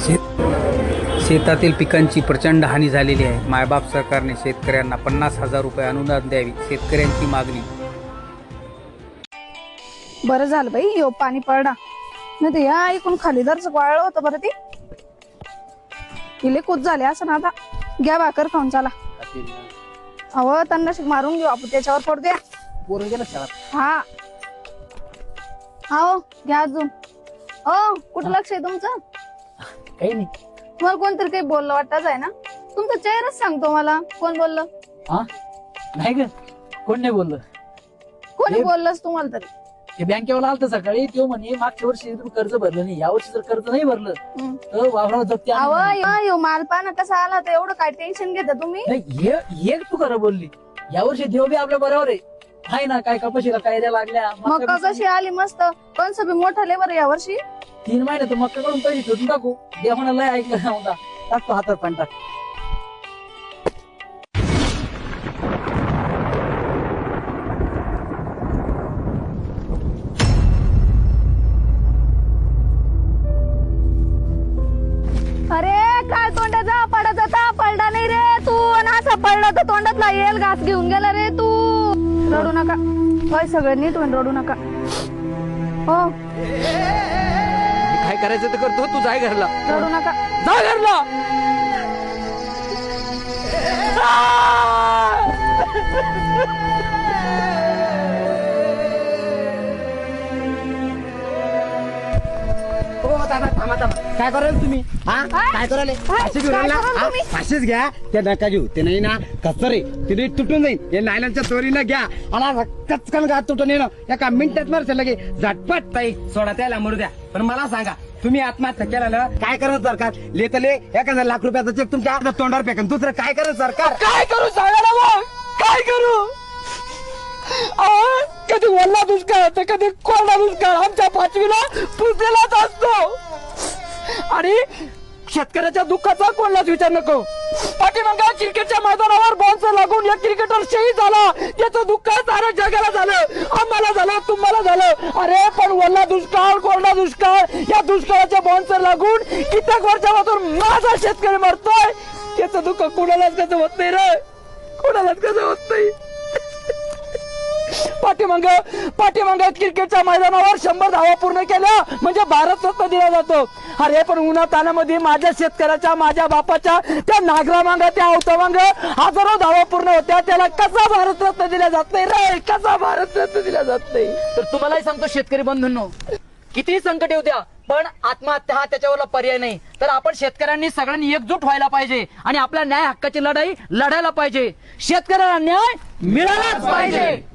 शेतातील पिकांची प्रचंड हानी झालेली आहे. मायबाप सरकारने शेतकऱ्यांना 50,000 रुपये अनुदान द्यावी, शेतकऱ्यांची मागणी. बरं झालं बाई यो पाणी पडला, नाही तर या ऐकून खाली दरच वाळलं होतं. बरं ते इले कूच झाले असं ना. आता घ्या भाकर खाऊन चला. अहो त्यांना मारून घेऊ आपण, त्याच्यावर पडू द्या. पोरं गेलं शाळेत. हा हो घ्या अजून. हो कुठं लक्ष आहे तुमचं? काही नाही. तुम्हाला कोणतरी काही बोललं वाटतच आहे ना. तुमचा चेहराच सांगतो मला कोण बोललं. हा नाही ग, कोण नाही बोललं. कोणी बोललंच तुम्हाला तरी? ते बँकेवाला आलत सकाळी, तो म्हणे मागच्या वर्षी तुम्ही कर्ज भरलं नाही, या वर्षी जर कर्ज नाही भरलं तर वावरावर जप्ती आणू म्हणे. अहो यो मालपाना कसा आला तर एवढं काय टेन्शन घेता तुम्ही? नाही हे तू खरं बोलली. या वर्षी देव बी आपल्या बरोबर आहे ना. काय कपाशीला कायद्या लागल्या, मका कशी आली मस्त. पण सगळी मोठा लेबर या वर्षी 3 महिने तर मक्का कडून पैसे ठेवून टाकू. देवाना लय ऐकलं नव्हता. टाकतो हातात पण टाक. अरे काय तोंडाचा पडत पडला नाही रे तू. आणि असा पडला तर तोंडातला येल घास घेऊन गेला रे तू. रडू नका होय, सगळं नीट होईल, रडू नका. हो काय करायचं तर करतो, तू जाय घरला. रडू नका, जा घरला. काय कराल तुम्ही? काय कराल? फाशी घेऊन आला? फाशीच घ्या. त्या नका घेऊ, ते नाही ना कसं रे, तिथे तुटून जाईल. हे नायलनच्या चोरीनं घ्या आणि कचकन घात तुटून येणं एका मिनिटात मारशे लगे झटपट. ताई सोडा, त्याला मरू द्या. पण मला सांगा, तुम्ही आत्महत्या केला काय करत सरकार? लेतले 1,000 लाख रुपयाचा चेक तुमच्या तोंडावर फेकन. दुसरं काय करत सरकार? काय करू सांगा ना मग, काय करू? कधी ओला दुष्काळ तर कधी कोरडा दुष्काळ आमच्या पाचवीला पुजलेलाच असतो. आणि शेतकऱ्याच्या दुःखाचा कोणालाच विचार नको. पाठीमागं क्रिकेटच्या मैदानावर बॉल लागून एक क्रिकेटर शहीद झाला. त्याचं दुःख साऱ्या जगाला झालं, आम्हाला झालं, तुम्हाला झालं. अरे पण ओला दुष्काळ, कोरडा दुष्काळ, या दुष्काळाच्या बॉन्सर लागून कित्येक वर्षापासून माझा शेतकरी मरतोय. त्याचं दुःख कोणालाच कसं होत नाही रे, कोणालाच कसं होत नाही. पाठीमागं क्रिकेटच्या मैदानावर 100 धावा पूर्ण केल्या म्हणजे भारत रत्न दिला जातो. अरे पण उन्हा तानामध्ये माझ्या शेतकऱ्याच्या, माझ्या बापाच्या त्या नागरा मांग, त्या अवता मांग हजारो धावा पूर्ण होत्या. त्याला कसा भारत रत्न दिला जात नाही रे, कसा भारत रत्न दिला जात नाही. तर तुम्हालाही सांगतो शेतकरी बंधूंनो, कितीही संकट येऊ द्या पण आत्महत्या हा त्याच्यावरला पर्याय नाही. तर आपण शेतकऱ्यांनी सगळ्यांनी एकजूट व्हायला पाहिजे आणि आपल्या न्याय हक्काची लढाई लढायला पाहिजे. शेतकऱ्याला न्याय मिळालाच पाहिजे.